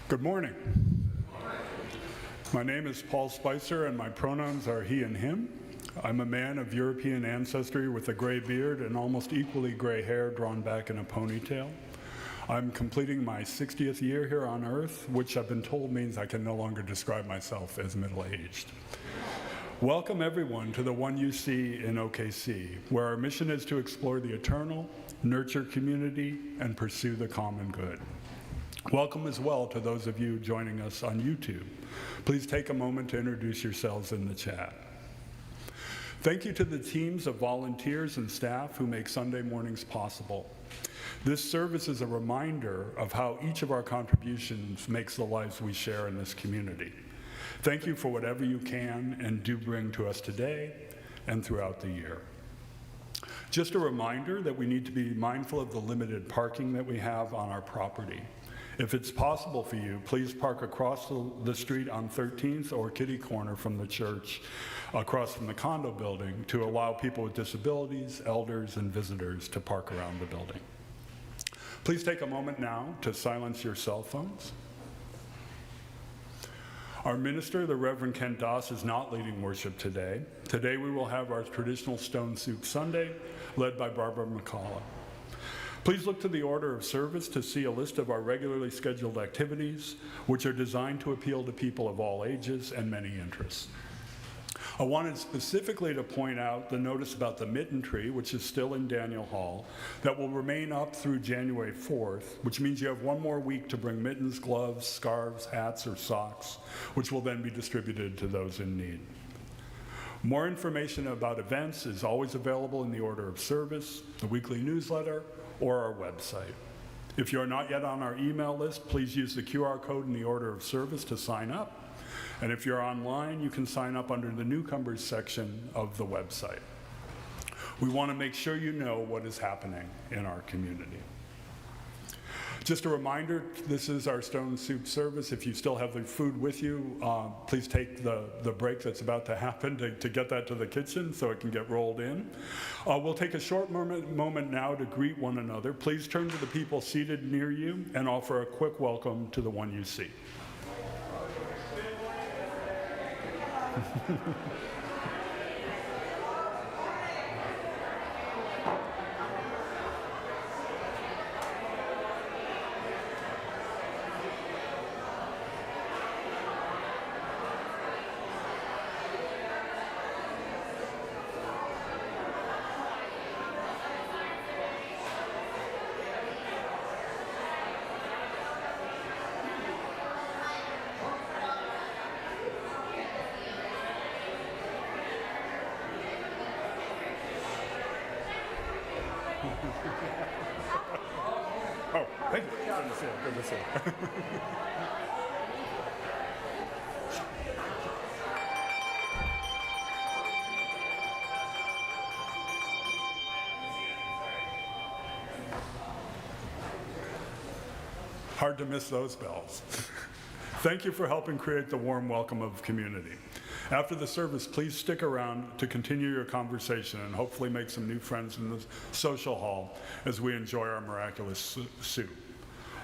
Good morning. My name is Paul Spicer and my pronouns are he and him. I'm a man of European ancestry with a gray beard and almost equally gray hair drawn back in a ponytail. I'm completing my 60th year here on Earth, which I've been told means I can no longer describe myself as middle-aged. Welcome everyone to the One You See in OKC, where our mission is to explore the eternal, nurture community, and pursue the common good. Welcome as well to those of you joining us on YouTube. Please take a moment to introduce yourselves in the chat. Thank you to the teams of volunteers and staff who make Sunday mornings possible. This service is a reminder of how each of our contributions makes the lives we share in this community. Thank you for whatever you can and do bring to us today and throughout the year. Just a reminder that we need to be mindful of the limited parking that we have on our property. If it's possible for you, please park across the street on 13th or kitty corner from the church, across from the condo building, to allow people with disabilities, elders, and visitors to park around the building. Please take a moment now to silence your cell phones. Our minister, the Reverend Ken Doss, is not leading worship today. Today we will have our traditional Stone Soup Sunday, led by Barbara McCullough. Please look to the order of service to see a list of our regularly scheduled activities, which are designed to appeal to people of all ages and many interests. I wanted specifically to point out the notice about the mitten tree, which is still in Daniel Hall, that will remain up through January 4th, which means you have one more week to bring mittens, gloves, scarves, hats, or socks, which will then be distributed to those in need. More information about events is always available in the order of service, the weekly newsletter, or our website. If you are not yet on our email list, please use the QR code in the order of service to sign up. And if you're online, you can sign up under the newcomers section of the website. We want to make sure you know what is happening in our community. Just a reminder, this is our Stone Soup service. If you still have the food with you, please take the break that's about to happen to get that to the kitchen so it can get rolled in. We'll take a short moment now to greet one another. Please turn to the people seated near you and offer a quick welcome to the One You See. Oh, thank you. Good to see you. Good to see you. Hard to miss those bells. Thank you for helping create the warm welcome of community. After the service, please stick around to continue your conversation and hopefully make some new friends in the social hall as we enjoy our miraculous soup.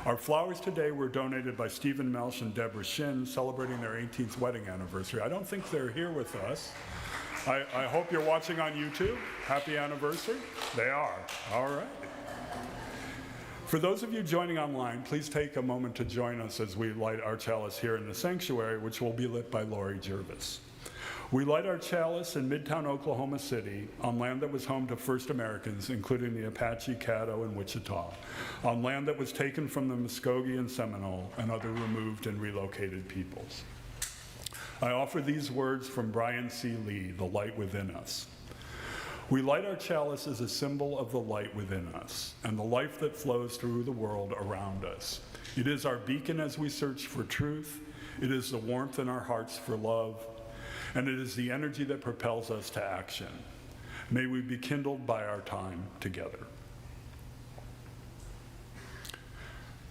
Our flowers today were donated by Stephen Melch and Deborah Shin, celebrating their 18th wedding anniversary. I don't think they're here with us. I hope you're watching on YouTube. Happy anniversary. They are. All right. For those of you joining online, please take a moment to join us as we light our chalice here in the sanctuary, which will be lit by Lori Jervis. We light our chalice in Midtown Oklahoma City on land that was home to first Americans, including the Apache, Caddo, and Wichita, on land that was taken from the Muskogee and Seminole and other removed and relocated peoples. I offer these words from Brian C. Lee, The Light Within Us. We light our chalice as a symbol of the light within us and the life that flows through the world around us. It is our beacon as we search for truth. It is the warmth in our hearts for love. And it is the energy that propels us to action. May we be kindled by our time together.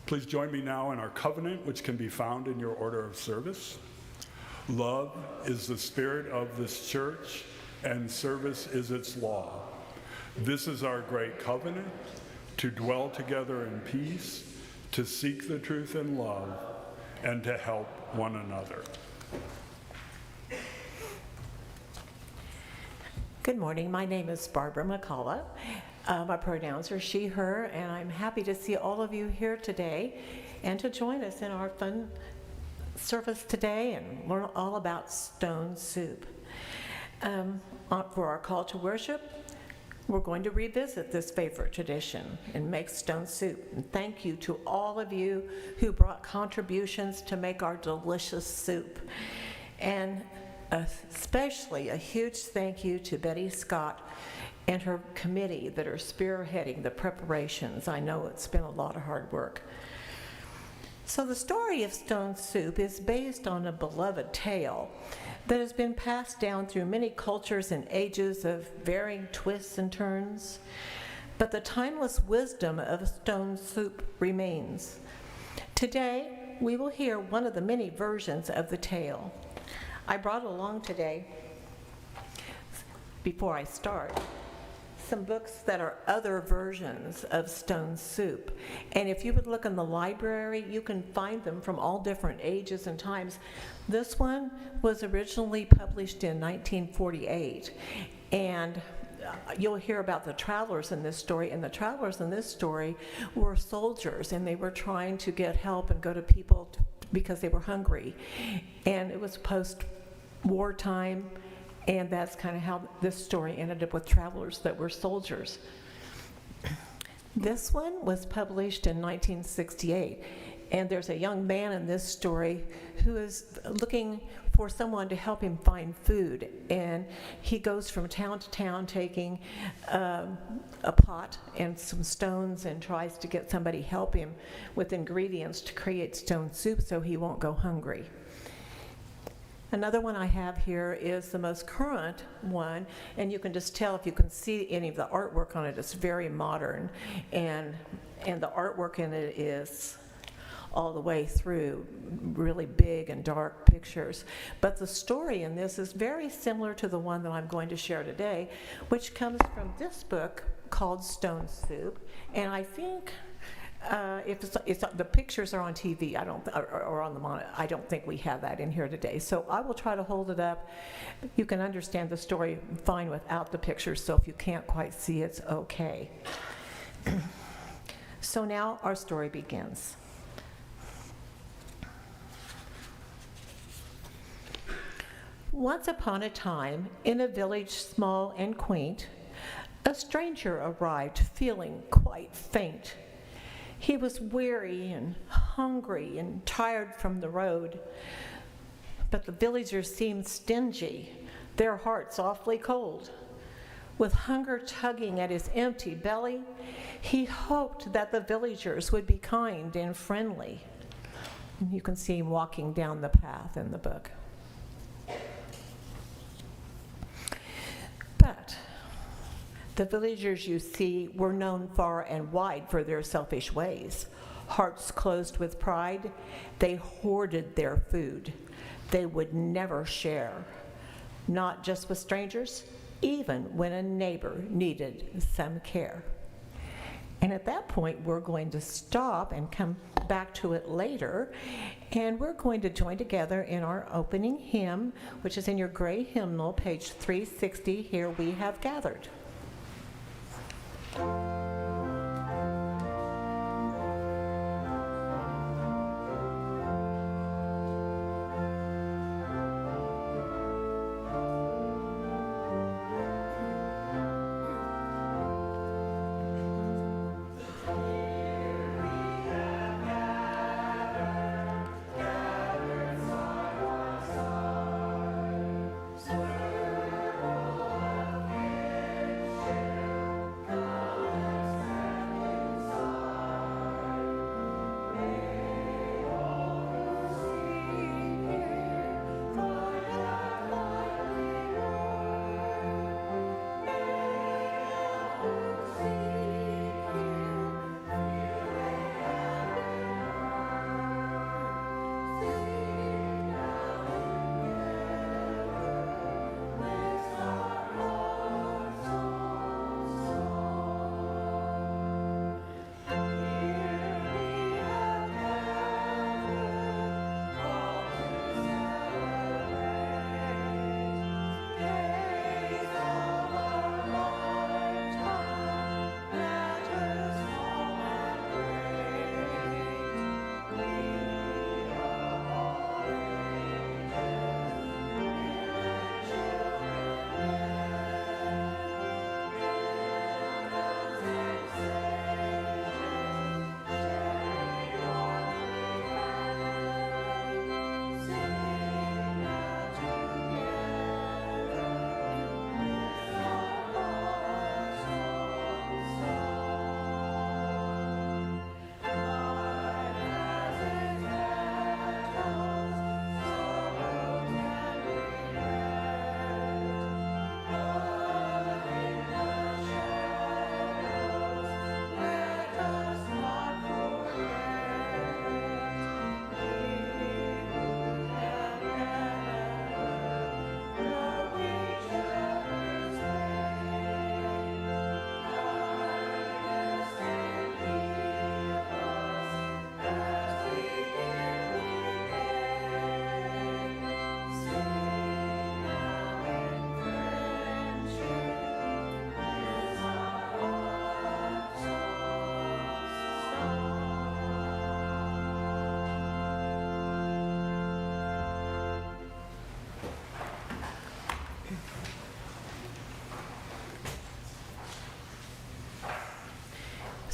Please join me now in our covenant, which can be found in your order of service. Love is the spirit of this church, and service is its law. This is our great covenant, to dwell together in peace, to seek the truth in love, and to help one another. Good morning. My name is Barbara McCullough. My pronouns are she, her, and I'm happy to see all of you here today and to join us in our fun service today and learn all about stone soup. For our call to worship, we're going to revisit this favorite tradition and make stone soup. And thank you to all of you who brought contributions to make our delicious soup. And especially a huge thank you to Betty Scott and her committee that are spearheading the preparations. I know it's been a lot of hard work. So the story of stone soup is based on a beloved tale that has been passed down through many cultures and ages of varying twists and turns. But the timeless wisdom of stone soup remains. Today, we will hear one of the many versions of the tale. I brought along today, before I start, some books that are other versions of stone soup. And if you would look in the library, you can find them from all different ages and times. This one was originally published in 1948. And you'll hear about the travelers in this story. And the travelers in this story were soldiers, and they were trying to get help and go to people because they were hungry. And it was post-war time. And that's kind of how this story ended up with travelers that were soldiers. This one was published in 1968, and there's a young man in this story who is looking for someone to help him find food, and he goes from town to town taking a pot and some stones and tries to get somebody help him with ingredients to create stone soup so he won't go hungry. Another one I have here is the most current one, and you can just tell if you can see any of the artwork on it. It's very modern, and the artwork in it is all the way through really big and dark pictures. But the story in this is very similar to the one that I'm going to share today, which comes from this book called Stone Soup, and I think if the pictures are on TV, or on the monitor, I don't think we have that in here today. So I will try to hold it up. You can understand the story fine without the pictures, so if you can't quite see, it's okay. So now our story begins. Once upon a time, in a village small and quaint, a stranger arrived feeling quite faint. He was weary and hungry and tired from the road, but the villagers seemed stingy, their hearts awfully cold. With hunger tugging at his empty belly, he hoped that the villagers would be kind and friendly. You can see him walking down the path in the book. But the villagers, you see, were known far and wide for their selfish ways. Hearts closed with pride, they hoarded their food. They would never share, not just with strangers, even when a neighbor needed some care. And at that point, we're going to stop and come back to it later, and we're going to join together in our opening hymn, which is in your gray hymnal, page 360, Here We Have Gathered.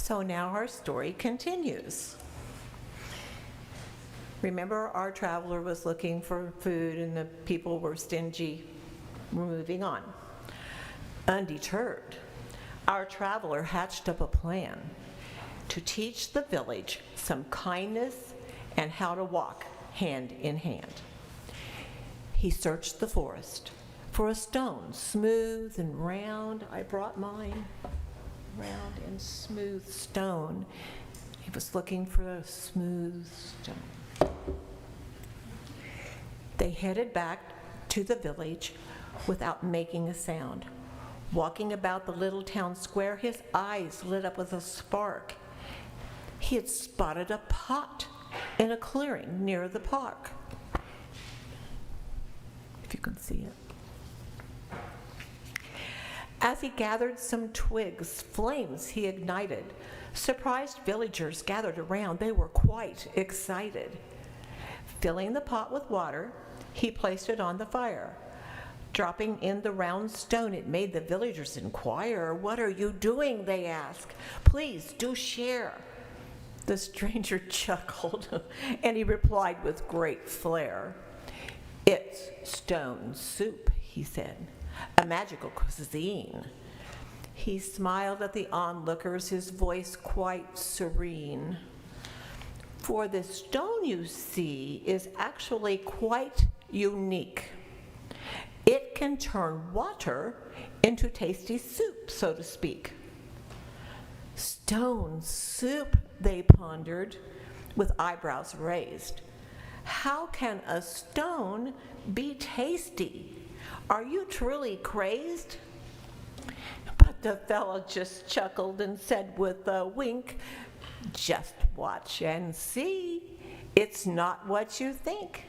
So now our story continues. Remember, our traveler was looking for food and the people were stingy. We're moving on. Undeterred, our traveler hatched up a plan to teach the village some kindness and how to walk hand in hand. He searched the forest for a stone, smooth and round. I brought mine. Round and smooth stone. He was looking for a smooth stone. They headed back to the village without making a sound. Walking about the little town square, his eyes lit up with a spark. He had spotted a pot in a clearing near the park. If you can see it. As he gathered some twigs, flames he ignited. Surprised villagers gathered around. They were quite excited. Filling the pot with water, he placed it on the fire. Dropping in the round stone, it made the villagers inquire. "What are you doing?" they asked. "Please do share." The stranger chuckled, and he replied with great flair. "It's stone soup," he said. "A magical cuisine." He smiled at the onlookers, his voice quite serene. "For this stone you see is actually quite unique. It can turn water into tasty soup, so to speak." Stone soup, they pondered, with eyebrows raised. How can a stone be tasty? Are you truly crazed? But the fellow just chuckled and said with a wink, "Just watch and see. It's not what you think."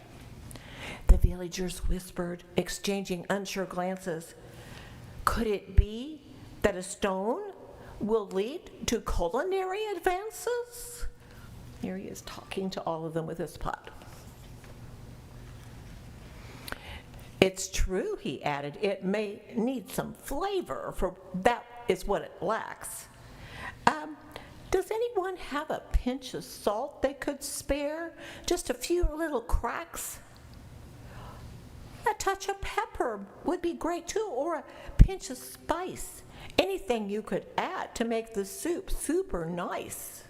The villagers whispered, exchanging unsure glances. Could it be that a stone will lead to culinary advances? Here he is talking to all of them with his pot. "It's true," he added, "it may need some flavor, for that is what it lacks. Does anyone have a pinch of salt they could spare? Just a few little cracks? A touch of pepper would be great too, or a pinch of spice. Anything you could add to make the soup super nice."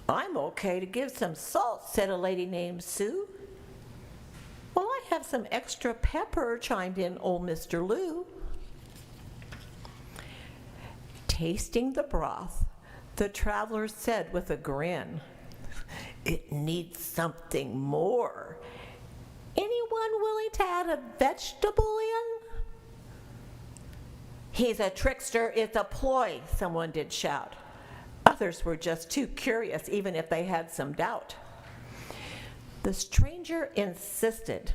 "I'm okay to give some salt," said a lady named Sue. "Well, I have some extra pepper," chimed in old Mr. Lou. Tasting the broth, the traveler said with a grin, "It needs something more. Anyone willing to add a vegetable in?" "He's a trickster, it's a ploy," someone did shout. Others were just too curious, even if they had some doubt. The stranger insisted,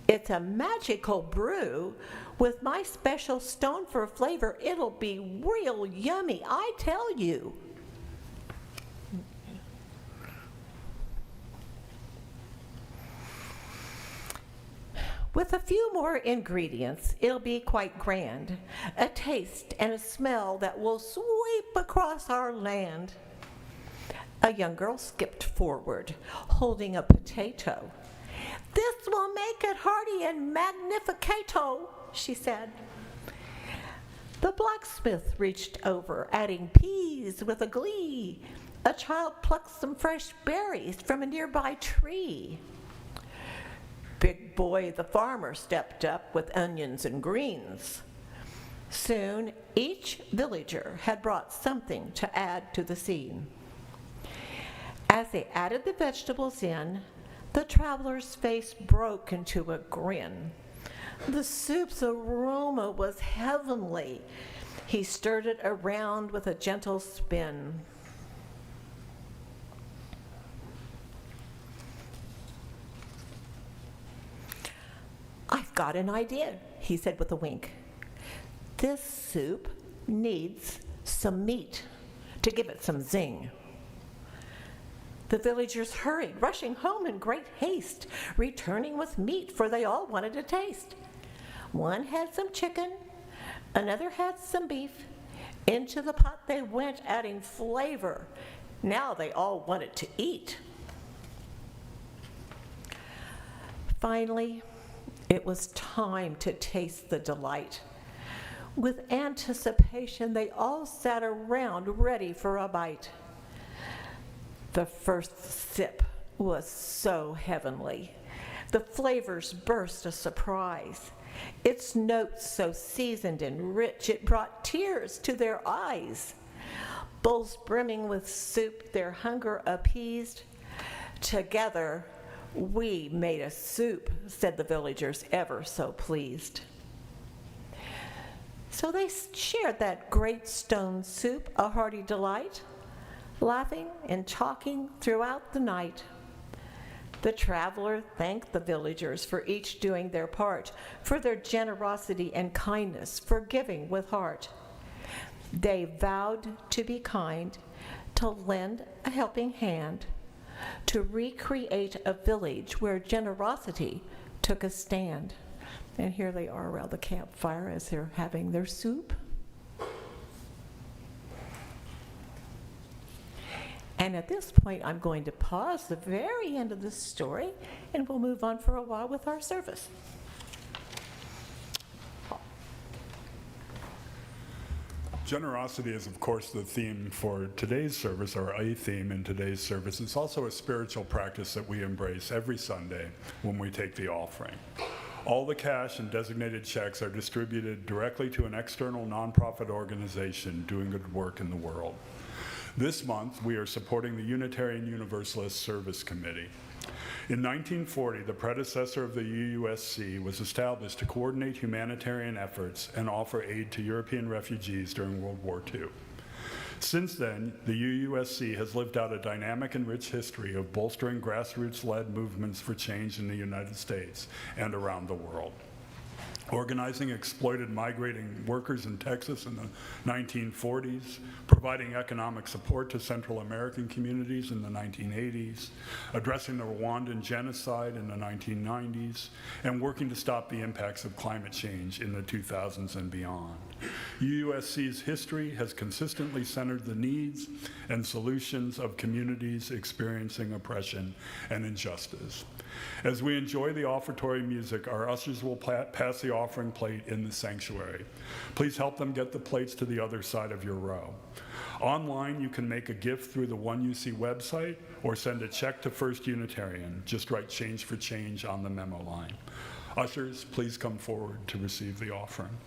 "It's a magical brew. With my special stone for flavor, it'll be real yummy, I tell you." With a few more ingredients, it'll be quite grand. A taste and a smell that will sweep across our land. A young girl skipped forward, holding a potato. "This will make it hearty and magnificato," she said. The blacksmith reached over, adding peas with a glee. A child plucked some fresh berries from a nearby tree. Big Boy the farmer stepped up with onions and greens. Soon, each villager had brought something to add to the scene. As they added the vegetables in, the traveler's face broke into a grin. The soup's aroma was heavenly. He stirred it around with a gentle spin. "I've got an idea," he said with a wink. "This soup needs some meat to give it some zing." The villagers hurried, rushing home in great haste, returning with meat, for they all wanted to taste. One had some chicken, another had some beef, Into the pot they went, adding flavor. Now they all wanted to eat. Finally, it was time to taste the delight. With anticipation, they all sat around ready for a bite. The first sip was so heavenly. The flavors burst a surprise. Its notes so seasoned and rich, it brought tears to their eyes. Bowls brimming with soup, their hunger appeased. Together, we made a soup, said the villagers, ever so pleased. So they shared that great stone soup, a hearty delight, laughing and talking throughout the night. The traveler thanked the villagers for each doing their part, for their generosity and kindness, for giving with heart. They vowed to be kind, to lend a helping hand, to recreate a village where generosity took a stand. And here they are around the campfire as they're having their soup. And at this point, I'm going to pause the very end of this story, and we'll move on for a while with our service. Generosity is, of course, the theme for today's service, or a theme in today's service. It's also a spiritual practice that we embrace every Sunday when we take the offering. All the cash and designated checks are distributed directly to an external nonprofit organization doing good work in the world. This month, we are supporting the Unitarian Universalist Service Committee. In 1940, the predecessor of the UUSC was established to coordinate humanitarian efforts and offer aid to European refugees during World War II. Since then, the UUSC has lived out a dynamic and rich history of bolstering grassroots-led movements for change in the United States and around the world. Organizing exploited migrating workers in Texas in the 1940s, providing economic support to Central American communities in the 1980s, addressing the Rwandan genocide in the 1990s, and working to stop the impacts of climate change in the 2000s and beyond. UUSC's history has consistently centered the needs and solutions of communities experiencing oppression and injustice. As we enjoy the offertory music, our ushers will pass the offering plate in the sanctuary. Please help them get the plates to the other side of your row. Online, you can make a gift through the One UC website or send a check to First Unitarian. Just write "Change for Change" on the memo line. Ushers, please come forward to receive the offering.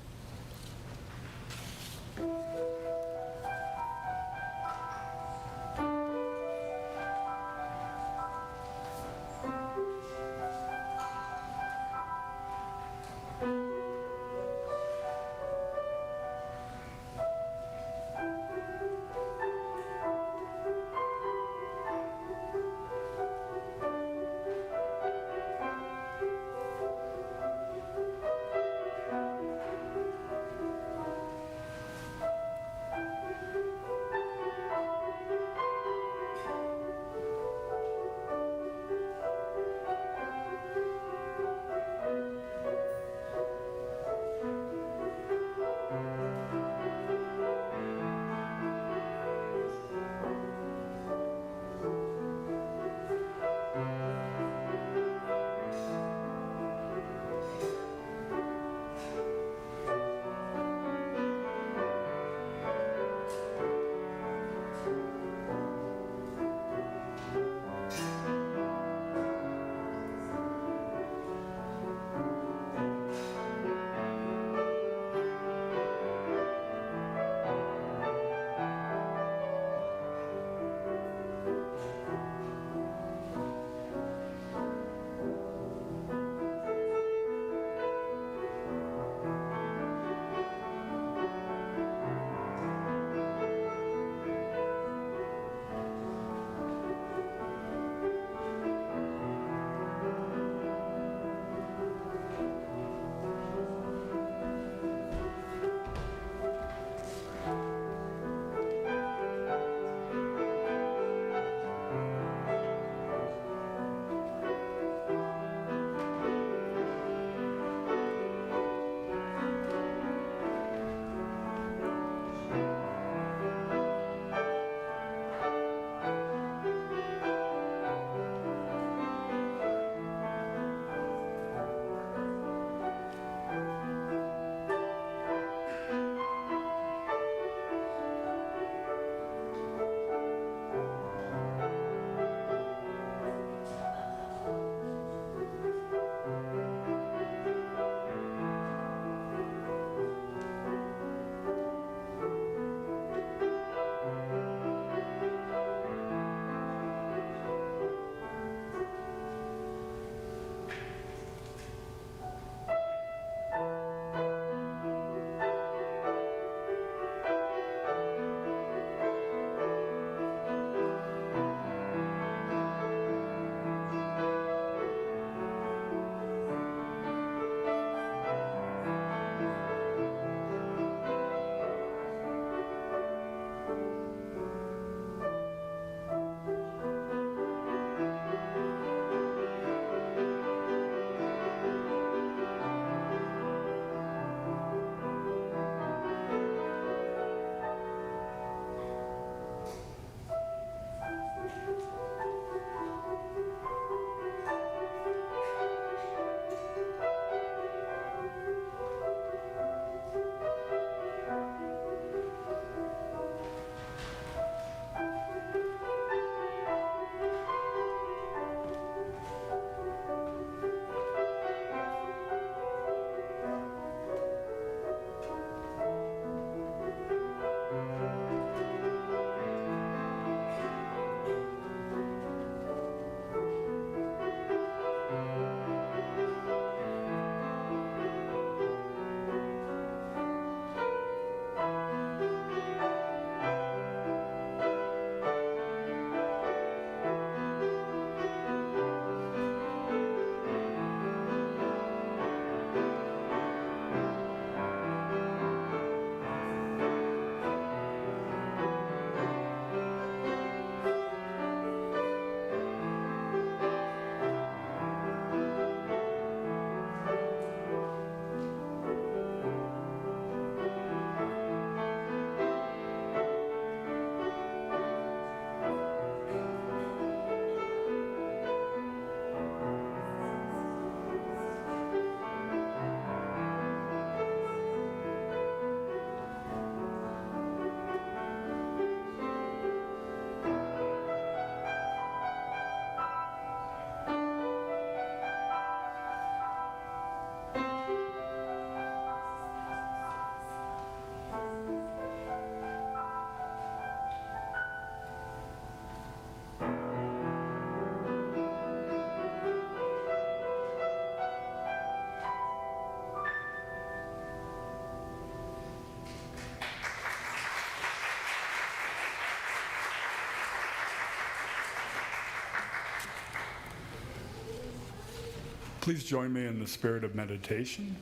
Please join me in the spirit of meditation.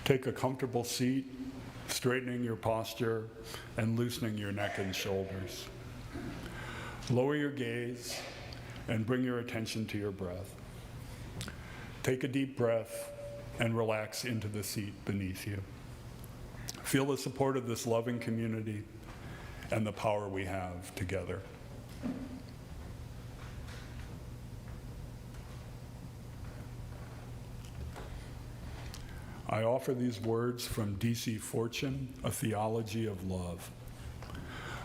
Take a comfortable seat, straightening your posture and loosening your neck and shoulders. Lower your gaze and bring your attention to your breath. Take a deep breath and relax into the seat beneath you. Feel the support of this loving community and the power we have together. I offer these words from D.C. Fortune, A Theology of Love.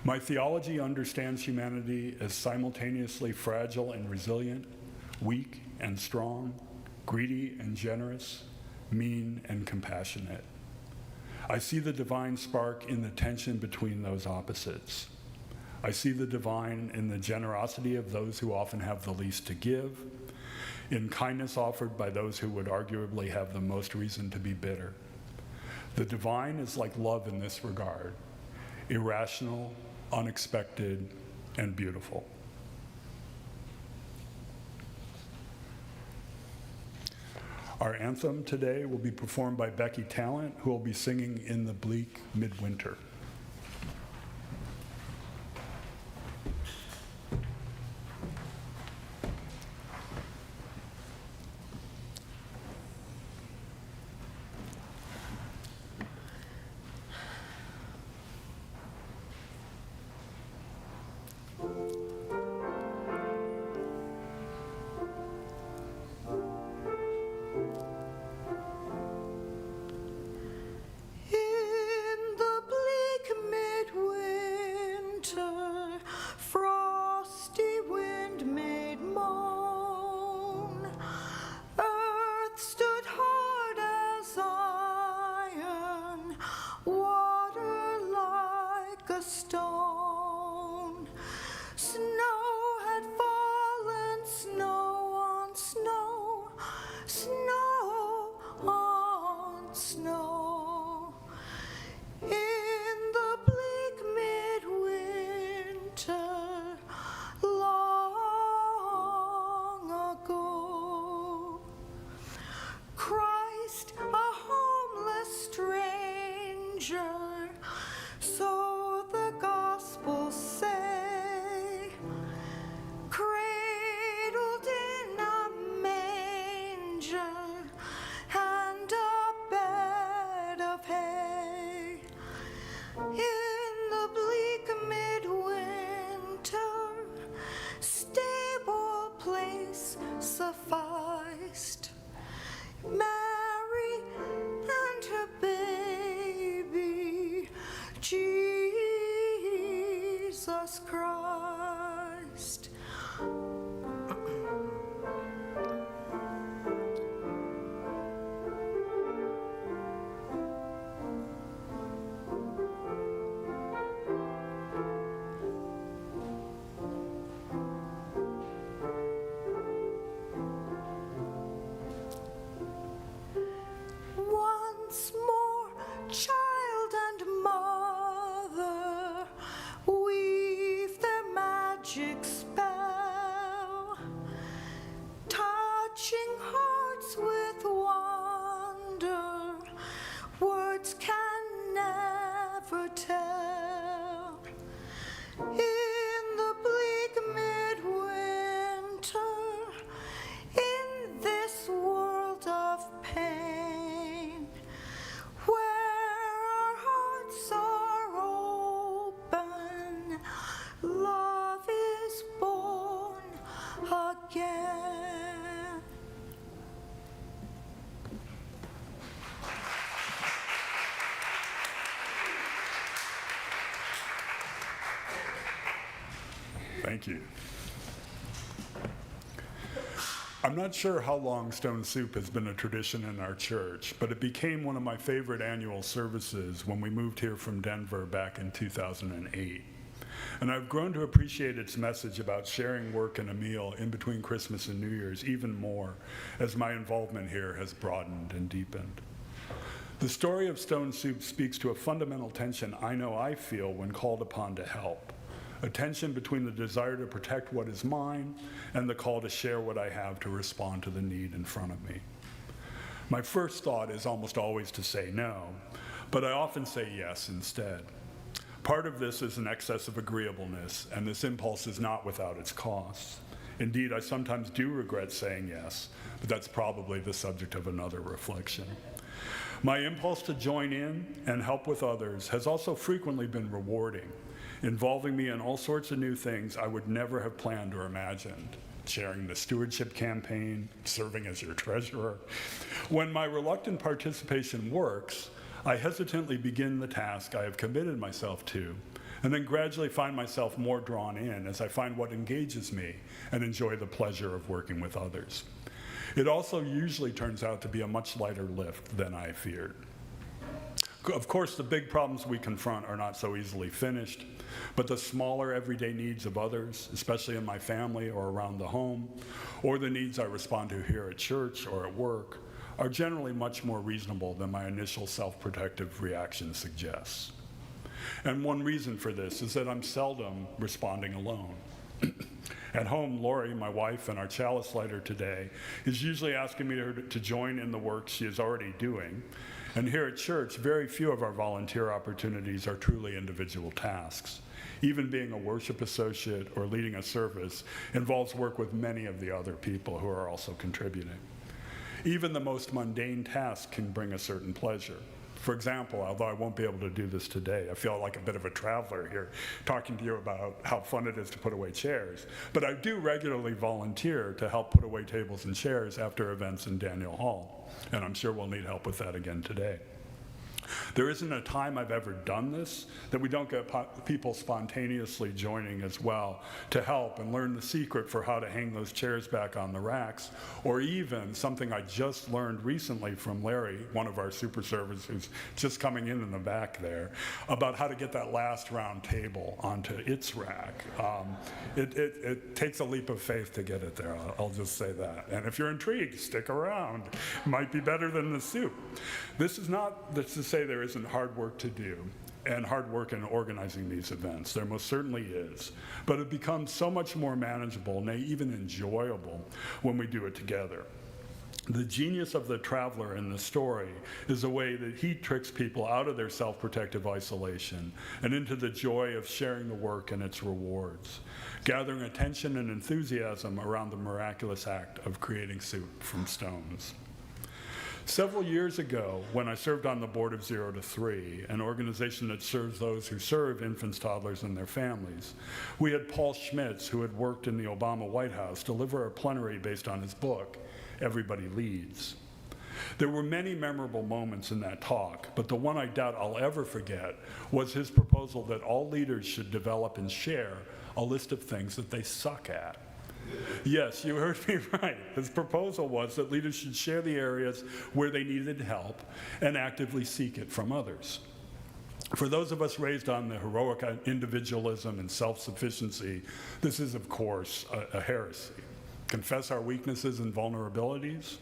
My theology understands humanity as simultaneously fragile and resilient, weak and strong, greedy and generous, mean and compassionate. I see the divine spark in the tension between those opposites. I see the divine in the generosity of those who often have the least to give, in kindness offered by those who would arguably have the most reason to be bitter. The divine is like love in this regard, irrational, unexpected, and beautiful. Our anthem today will be performed by Becky Talent, who will be singing In the Bleak Midwinter. Jesus Christ. Once more, child and mother weave their magic spell, touching hearts with wonder words can never tell. In the bleak midwinter, in this world of pain, where our hearts are open, love is born again. Thank you. I'm not sure how long Stone Soup has been a tradition in our church, but it became one of my favorite annual services when we moved here from Denver back in 2008. And I've grown to appreciate its message about sharing work and a meal in between Christmas and New Year's even more as my involvement here has broadened and deepened. The story of Stone Soup speaks to a fundamental tension I know I feel when called upon to help. a tension between the desire to protect what is mine and the call to share what I have to respond to the need in front of me. My first thought is almost always to say no, but I often say yes instead. Part of this is an excess of agreeableness, and this impulse is not without its costs. Indeed, I sometimes do regret saying yes, but that's probably the subject of another reflection. My impulse to join in and help with others has also frequently been rewarding, involving me in all sorts of new things I would never have planned or imagined. Chairing the stewardship campaign, serving as your treasurer. When my reluctant participation works, I hesitantly begin the task I have committed myself to, and then gradually find myself more drawn in as I find what engages me and enjoy the pleasure of working with others. It also usually turns out to be a much lighter lift than I feared. Of course, the big problems we confront are not so easily finished, but the smaller everyday needs of others, especially in my family or around the home, or the needs I respond to here at church or at work, are generally much more reasonable than my initial self-protective reaction suggests. And one reason for this is that I'm seldom responding alone. At home, Lori, my wife and our chalice lighter today, is usually asking me to join in the work she is already doing. And here at church, very few of our volunteer opportunities are truly individual tasks. Even being a worship associate or leading a service involves work with many of the other people who are also contributing. Even the most mundane task can bring a certain pleasure. For example, although I won't be able to do this today, I feel like a bit of a traveler here talking to you about how fun it is to put away chairs. But I do regularly volunteer to help put away tables and chairs after events in Daniel Hall, and I'm sure we'll need help with that again today. There isn't a time I've ever done this that we don't get people spontaneously joining as well to help and learn the secret for how to hang those chairs back on the racks, or even something I just learned recently from Larry, one of our super servers who's just coming in the back there, about how to get that last round table onto its rack. It takes a leap of faith to get it there, I'll just say that. And if you're intrigued, stick around. Might be better than the soup. This is not to say there isn't hard work to do and hard work in organizing these events. There most certainly is. But it becomes so much more manageable, nay, even enjoyable when we do it together. The genius of the traveler in the story is the way that he tricks people out of their self-protective isolation and into the joy of sharing the work and its rewards, gathering attention and enthusiasm around the miraculous act of creating soup from stones. Several years ago, when I served on the board of 0 to 3, an organization that serves those who serve infants, toddlers, and their families, we had Paul Schmitz, who had worked in the Obama White House, deliver a plenary based on his book, Everybody Leads. There were many memorable moments in that talk, but the one I doubt I'll ever forget was his proposal that all leaders should develop and share a list of things that they suck at. Yes, you heard me right. His proposal was that leaders should share the areas where they needed help and actively seek it from others. For those of us raised on the heroic individualism and self-sufficiency, this is, of course, a heresy. Confess our weaknesses and vulnerabilities,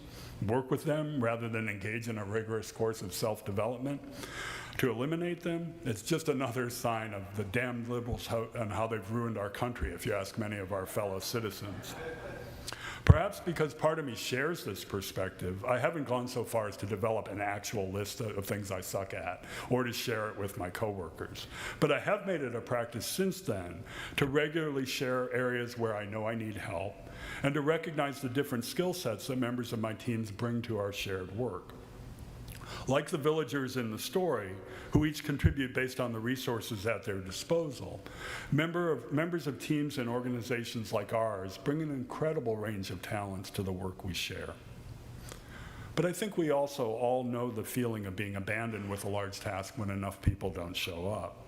work with them rather than engage in a rigorous course of self-development to eliminate them. It's just another sign of the damned liberals and how they've ruined our country, if you ask many of our fellow citizens. Perhaps because part of me shares this perspective, I haven't gone so far as to develop an actual list of things I suck at or to share it with my coworkers. But I have made it a practice since then to regularly share areas where I know I need help and to recognize the different skill sets that members of my teams bring to our shared work. Like the villagers in the story, who each contribute based on the resources at their disposal, members of teams and organizations like ours bring an incredible range of talents to the work we share. But I think we also all know the feeling of being abandoned with a large task when enough people don't show up.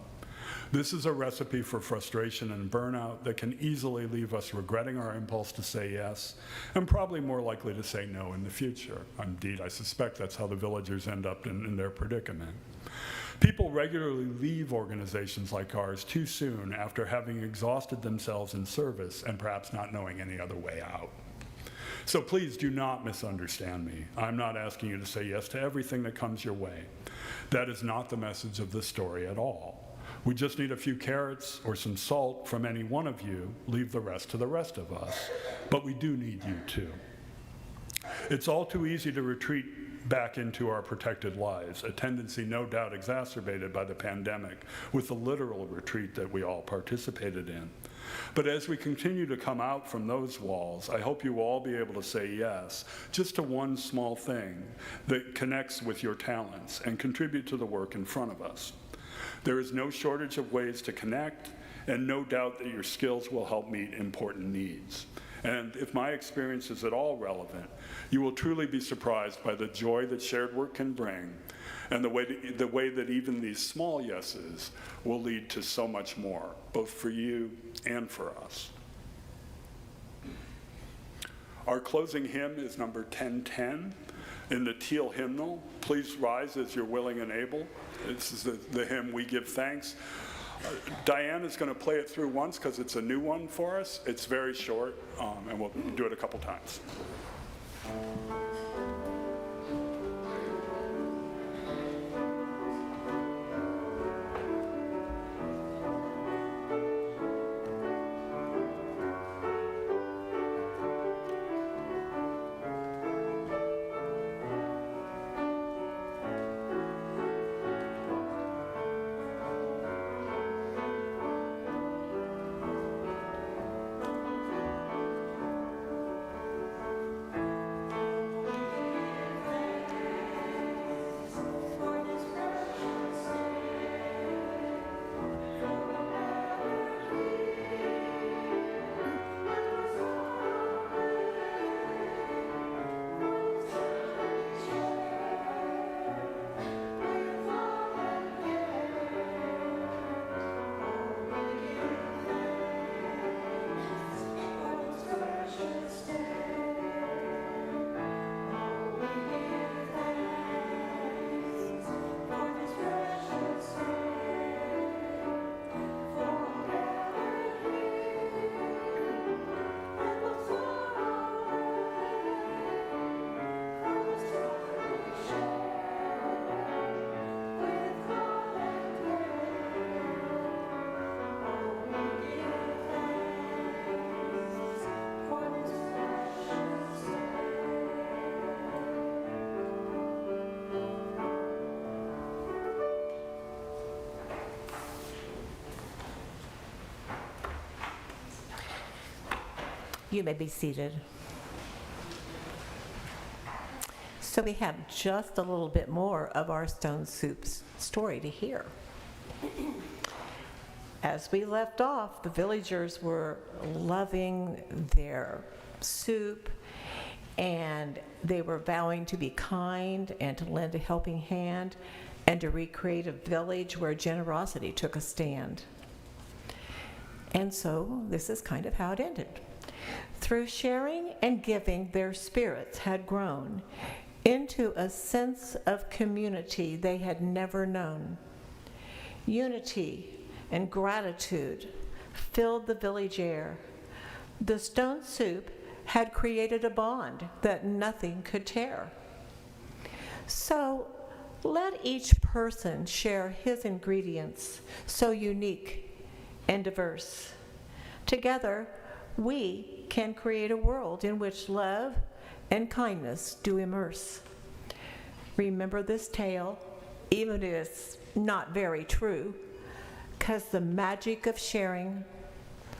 This is a recipe for frustration and burnout that can easily leave us regretting our impulse to say yes, and probably more likely to say no in the future. Indeed, I suspect that's how the villagers end up in their predicament. People regularly leave organizations like ours too soon after having exhausted themselves in service and perhaps not knowing any other way out. So please do not misunderstand me. I'm not asking you to say yes to everything that comes your way. That is not the message of this story at all. We just need a few carrots or some salt from any one of you, leave the rest to the rest of us. But we do need you too. It's all too easy to retreat back into our protected lives, a tendency no doubt exacerbated by the pandemic with the literal retreat that we all participated in. But as we continue to come out from those walls, I hope you will all be able to say yes, just to one small thing that connects with your talents and contribute to the work in front of us. There is no shortage of ways to connect, and no doubt that your skills will help meet important needs. And if my experience is at all relevant, you will truly be surprised by the joy that shared work can bring, and the way that even these small yeses will lead to so much more, both for you and for us. Our closing hymn is number 1010 in the teal hymnal. Please rise as you're willing and able. This is the hymn, We Give Thanks. Diane is going to play it through once because it's a new one for us. It's very short, and we'll do it a couple times. You may be seated. So we have just a little bit more of our Stone Soup's story to hear. As we left off, the villagers were loving their soup, and they were vowing to be kind and to lend a helping hand and to recreate a village where generosity took a stand. And so this is kind of how it ended. Through sharing and giving, their spirits had grown into a sense of community they had never known. Unity and gratitude filled the village air. The Stone Soup had created a bond that nothing could tear. So let each person share his ingredients, so unique and diverse. Together, we can create a world in which love and kindness do immerse. Remember this tale, even if it's not very true, because the magic of sharing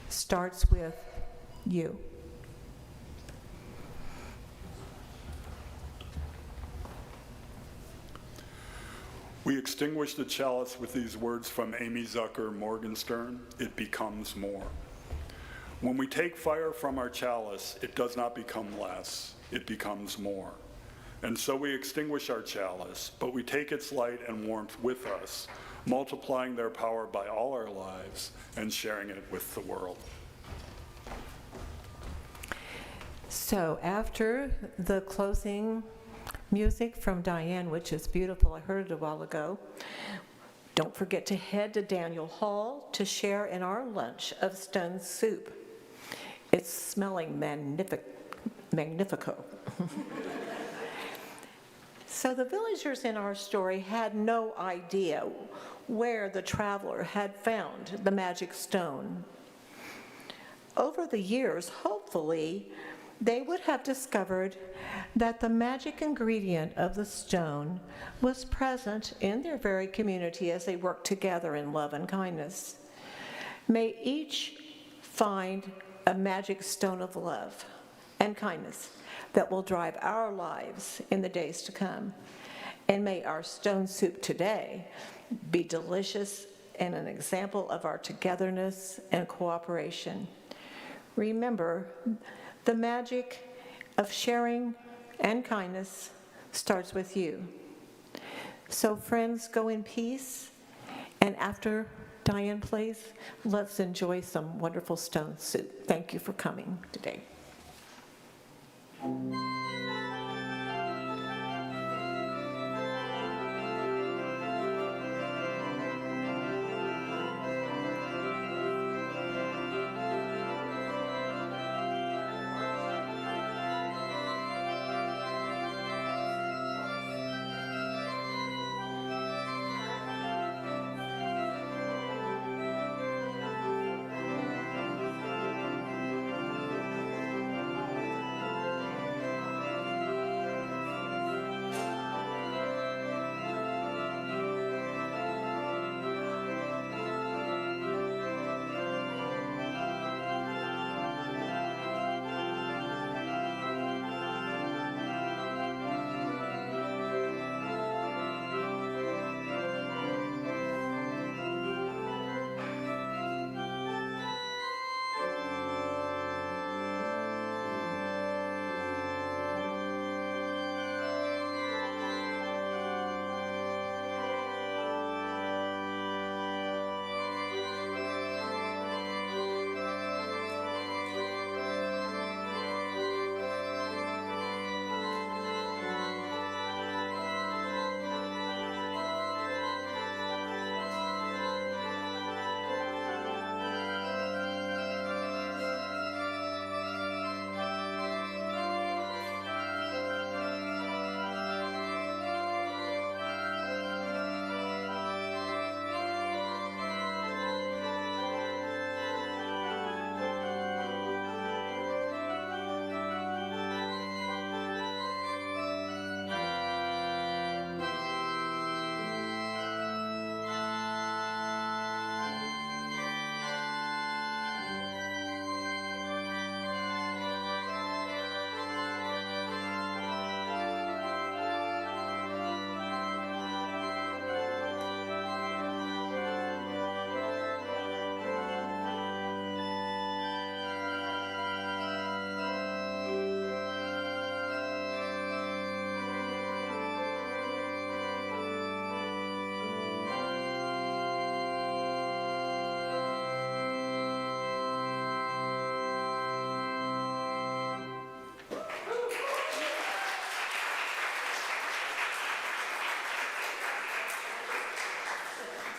starts with you. We extinguish the chalice with these words from Amy Zucker Morgenstern, it becomes more. When we take fire from our chalice, it does not become less, it becomes more. And so we extinguish our chalice, but we take its light and warmth with us, multiplying their power by all our lives and sharing it with the world. So after the closing music from Diane, which is beautiful, I heard it a while ago, don't forget to head to Daniel Hall to share in our lunch of Stone Soup. It's smelling magnifico. So the villagers in our story had no idea where the traveler had found the magic stone. Over the years, hopefully, they would have discovered that the magic ingredient of the stone was present in their very community as they worked together in love and kindness. May each find a magic stone of love and kindness that will drive our lives in the days to come. And may our stone soup today be delicious and an example of our togetherness and cooperation. Remember, the magic of sharing and kindness starts with you. So friends, go in peace, and after Diane plays, let's enjoy some wonderful stone soup. Thank you for coming today.